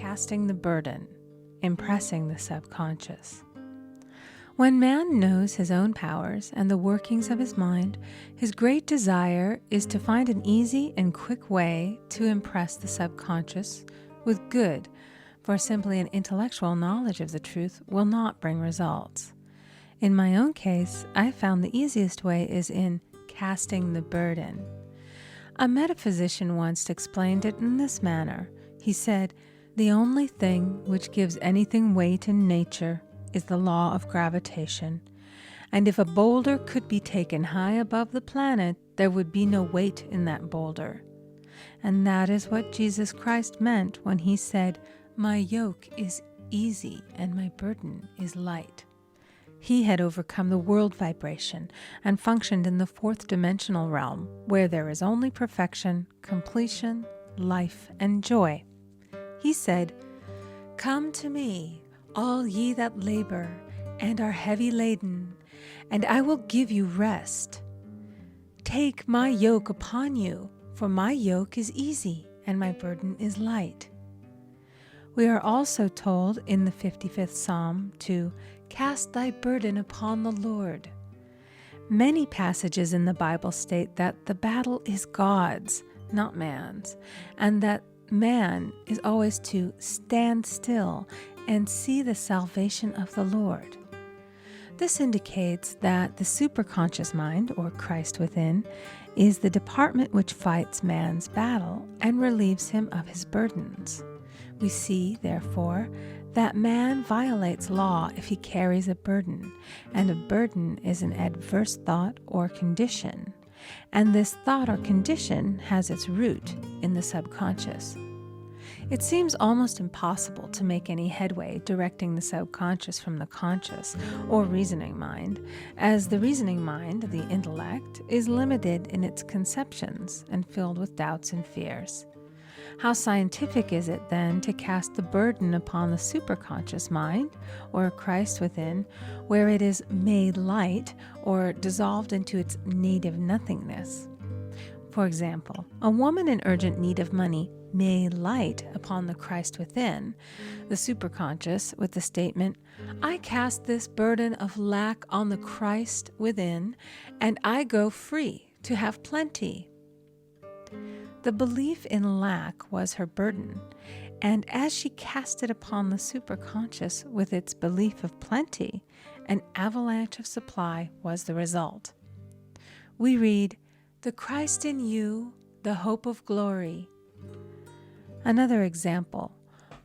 casting the burden, impressing the subconscious. When man knows his own powers and the workings of his mind, his great desire is to find an easy and quick way to impress the subconscious with good, for simply an intellectual knowledge of the truth will not bring results. In my own case, I found the easiest way is in casting the burden. A metaphysician once explained it in this manner. He said, "The only thing which gives anything weight in nature is the law of gravitation, and if a boulder could be taken high above the planet, there would be no weight in that boulder." And that is what Jesus Christ meant when he said, "My yoke is easy and my burden is light." He had overcome the world vibration and functioned in the fourth dimensional realm, where there is only perfection, completion, life, and joy. He said, "Come to me, all ye that labor and are heavy laden, and I will give you rest. Take my yoke upon you, for my yoke is easy and my burden is light." We are also told in the 55th Psalm to cast thy burden upon the Lord. Many passages in the Bible state that the battle is God's, not man's, and that man is always to stand still and see the salvation of the Lord. This indicates that the superconscious mind, or Christ within, is the department which fights man's battle and relieves him of his burdens. We see, therefore, that man violates law if he carries a burden, and a burden is an adverse thought or condition, and this thought or condition has its root in the subconscious. It seems almost impossible to make any headway directing the subconscious from the conscious or reasoning mind, as the reasoning mind, the intellect, is limited in its conceptions and filled with doubts and fears. How scientific is it then to cast the burden upon the superconscious mind, or Christ within, where it is made light or dissolved into its native nothingness? For example, a woman in urgent need of money may light upon the Christ within, the superconscious, with the statement, "I cast this burden of lack on the Christ within, and I go free to have plenty." The belief in lack was her burden, and as she cast it upon the superconscious with its belief of plenty, an avalanche of supply was the result. We read, "The Christ in you, the hope of glory." Another example.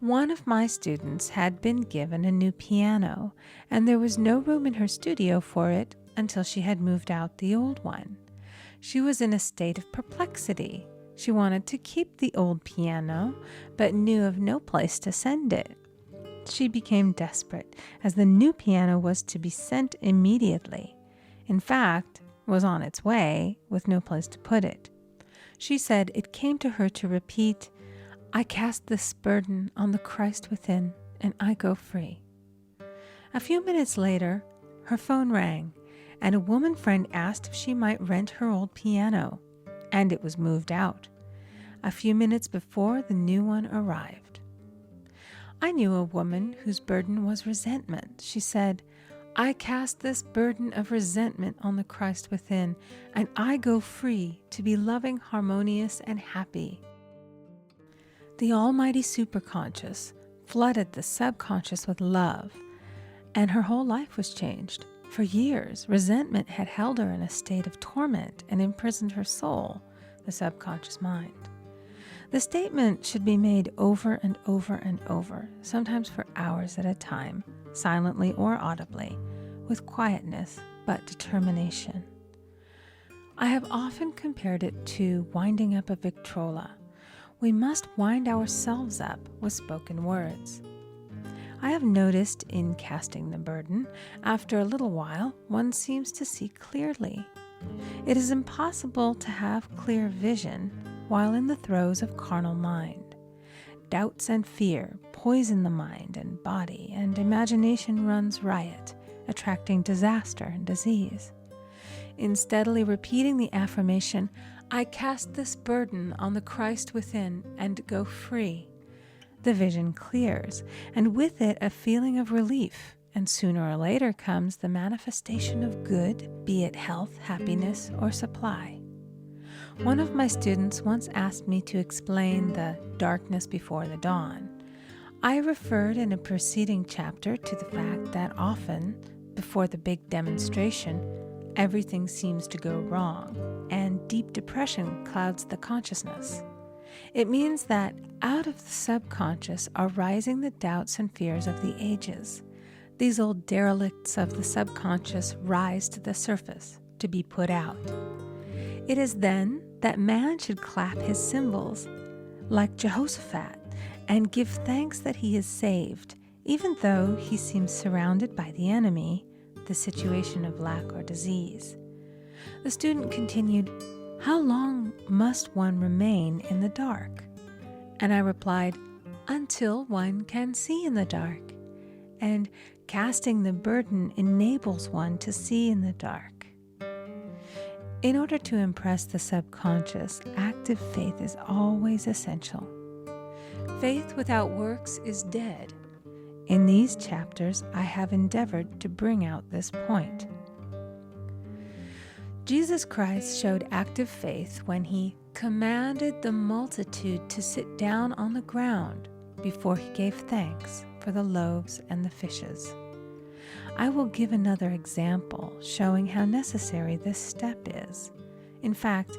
One of my students had been given a new piano, and there was no room in her studio for it until she had moved out the old one. She was in a state of perplexity. She wanted to keep the old piano, but knew of no place to send it. She became desperate, as the new piano was to be sent immediately. In fact, was on its way, with no place to put it. She said it came to her to repeat, "I cast this burden on the Christ within, and I go free." A few minutes later, her phone rang, and a woman friend asked if she might rent her old piano, and it was moved out a few minutes before the new one arrived. I knew a woman whose burden was resentment. She said, "I cast this burden of resentment on the Christ within, and I go free to be loving, harmonious, and happy." The almighty superconscious flooded the subconscious with love, and her whole life was changed. For years, resentment had held her in a state of torment and imprisoned her soul, the subconscious mind. The statement should be made over and over and over, sometimes for hours at a time, silently or audibly, with quietness but determination. I have often compared it to winding up a Victrola. We must wind ourselves up with spoken words. I have noticed in casting the burden, after a little while, one seems to see clearly. It is impossible to have clear vision while in the throes of carnal mind. Doubts and fear poison the mind and body, and imagination runs riot, attracting disaster and disease. In steadily repeating the affirmation, "I cast this burden on the Christ within and go free," the vision clears, and with it a feeling of relief, and sooner or later comes the manifestation of good, be it health, happiness, or supply. One of my students once asked me to explain the darkness before the dawn. I referred in a preceding chapter to the fact that often, before the big demonstration, everything seems to go wrong, and deep depression clouds the consciousness. It means that out of the subconscious are rising the doubts and fears of the ages. These old derelicts of the subconscious rise to the surface to be put out. It is then that man should clap his cymbals like Jehoshaphat and give thanks that he is saved, even though he seems surrounded by the enemy, the situation of lack or disease. The student continued, "How long must one remain in the dark?" And I replied, "Until one can see in the dark." And casting the burden enables one to see in the dark. In order to impress the subconscious, active faith is always essential. Faith without works is dead. In these chapters, I have endeavored to bring out this point. Jesus Christ showed active faith when he commanded the multitude to sit down on the ground before he gave thanks for the loaves and the fishes. I will give another example showing how necessary this step is. In fact,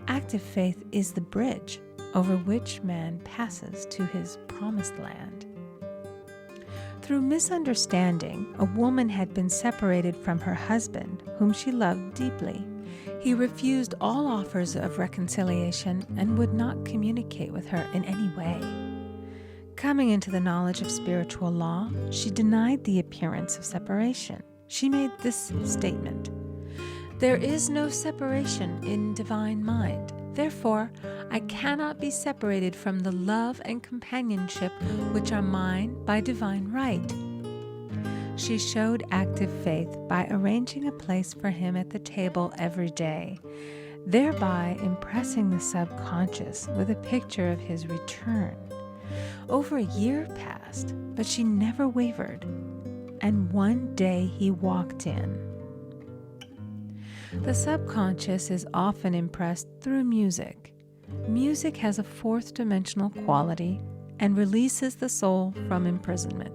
active faith is the bridge over which man passes to his promised land. Through misunderstanding, a woman had been separated from her husband, whom she loved deeply. He refused all offers of reconciliation and would not communicate with her in any way. Coming into the knowledge of spiritual law, she denied the appearance of separation. She made this statement: "There is no separation in divine mind. Therefore, I cannot be separated from the love and companionship which are mine by divine right." She showed active faith by arranging a place for him at the table every day, thereby impressing the subconscious with a picture of his return. Over a year passed, but she never wavered, and one day he walked in. The subconscious is often impressed through music. Music has a fourth dimensional quality and releases the soul from imprisonment.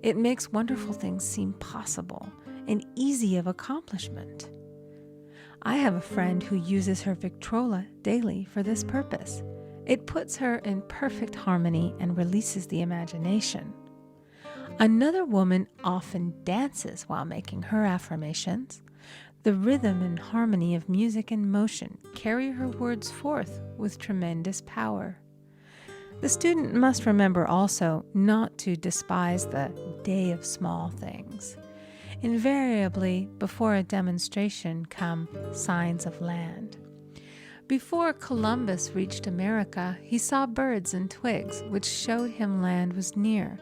It makes wonderful things seem possible and easy of accomplishment. I have a friend who uses her Victrola daily for this purpose. It puts her in perfect harmony and releases the imagination. Another woman often dances while making her affirmations. The rhythm and harmony of music and motion carry her words forth with tremendous power. The student must remember also not to despise the day of small things. Invariably, before a demonstration come signs of land. Before Columbus reached America, he saw birds and twigs, which showed him land was near.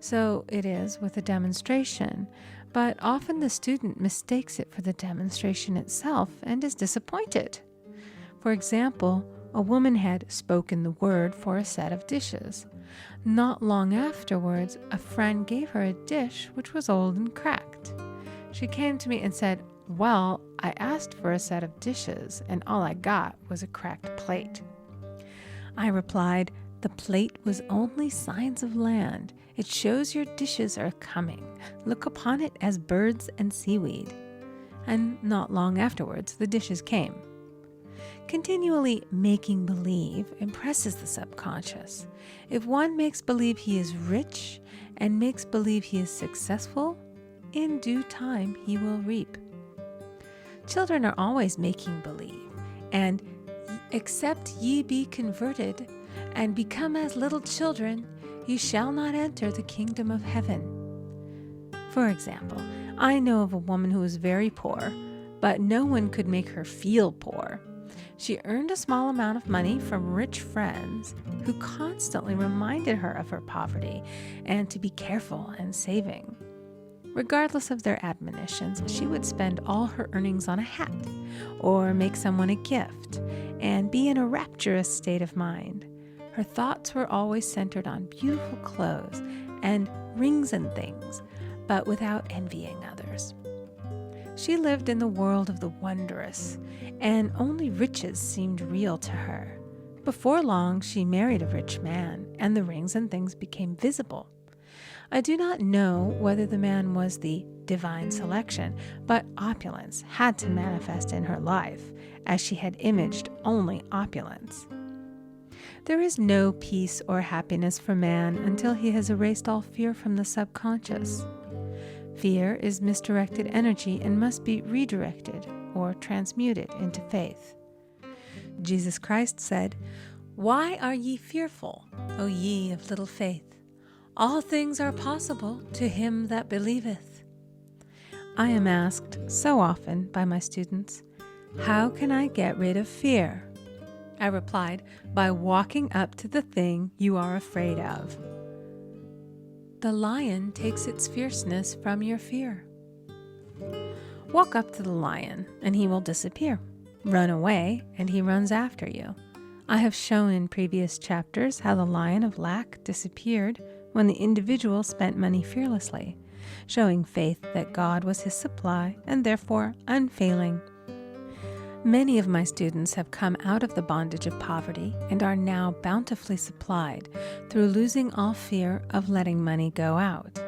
So it is with a demonstration, but often the student mistakes it for the demonstration itself and is disappointed. For example, a woman had spoken the word for a set of dishes. Not long afterwards, a friend gave her a dish which was old and cracked. She came to me and said, "Well, I asked for a set of dishes, and all I got was a cracked plate." I replied, "The plate was only signs of land. It shows your dishes are coming. Look upon it as birds and seaweed." And not long afterwards, the dishes came. Continually making believe impresses the subconscious. If one makes believe he is rich and makes believe he is successful, in due time he will reap. Children are always making believe, and "except ye be converted and become as little children, ye shall not enter the kingdom of heaven." For example, I know of a woman who was very poor, but no one could make her feel poor. She earned a small amount of money from rich friends who constantly reminded her of her poverty and to be careful and saving. Regardless of their admonitions, she would spend all her earnings on a hat or make someone a gift and be in a rapturous state of mind. Her thoughts were always centered on beautiful clothes and rings and things, but without envying others. She lived in the world of the wondrous, and only riches seemed real to her. Before long, she married a rich man, and the rings and things became visible. I do not know whether the man was the divine selection, but opulence had to manifest in her life, as she had imaged only opulence. There is no peace or happiness for man until he has erased all fear from the subconscious. Fear is misdirected energy and must be redirected or transmuted into faith. Jesus Christ said, "Why are ye fearful, O ye of little faith? All things are possible to him that believeth." I am asked so often by my students, "How can I get rid of fear?" I replied, "By walking up to the thing you are afraid of." The lion takes its fierceness from your fear. Walk up to the lion, and he will disappear. Run away, and he runs after you. I have shown in previous chapters how the lion of lack disappeared when the individual spent money fearlessly, showing faith that God was his supply and therefore unfailing. Many of my students have come out of the bondage of poverty and are now bountifully supplied through losing all fear of letting money go out.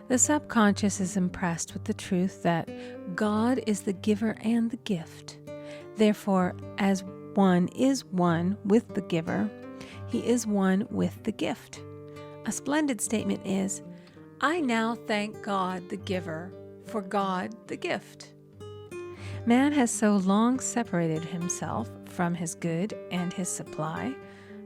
The subconscious is impressed with the truth that God is the giver and the gift. Therefore, as one is one with the giver, he is one with the gift. A splendid statement is, "I now thank God the giver for God the gift." Man has so long separated himself from his good and his supply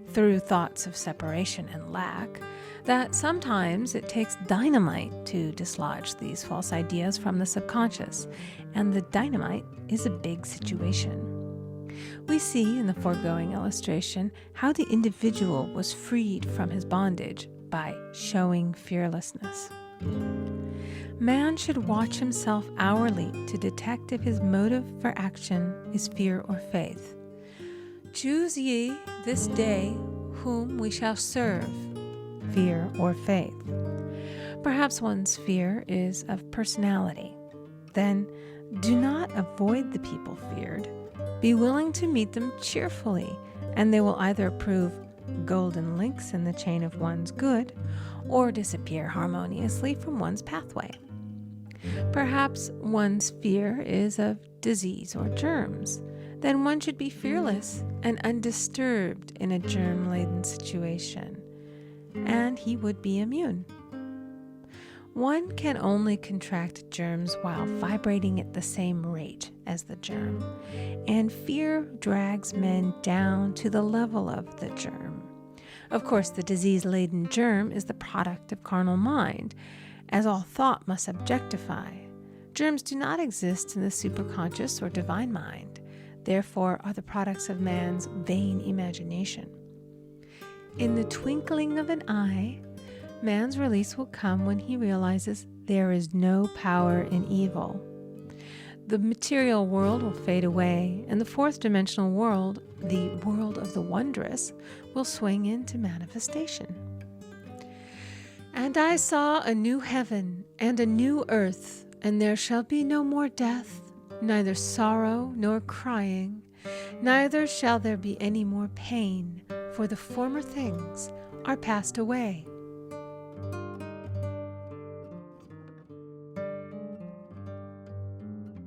through thoughts of separation and lack that sometimes it takes dynamite to dislodge these false ideas from the subconscious, and the dynamite is a big situation. We see in the foregoing illustration how the individual was freed from his bondage by showing fearlessness. Man should watch himself hourly to detect if his motive for action is fear or faith. Choose ye this day whom we shall serve, fear or faith. Perhaps one's fear is of personality. Then do not avoid the people feared. Be willing to meet them cheerfully, and they will either prove golden links in the chain of one's good or disappear harmoniously from one's pathway. Perhaps one's fear is of disease or germs. Then one should be fearless and undisturbed in a germ-laden situation, and he would be immune. One can only contract germs while vibrating at the same rate as the germ, and fear drags men down to the level of the germ. Of course, the disease-laden germ is the product of carnal mind, as all thought must objectify. Germs do not exist in the superconscious or divine mind, therefore are the products of man's vain imagination. In the twinkling of an eye, man's release will come when he realizes there is no power in evil. The material world will fade away, and the fourth dimensional world, the world of the wondrous, will swing into manifestation. "And I saw a new heaven and a new earth, and there shall be no more death, neither sorrow nor crying, neither shall there be any more pain, for the former things are passed away."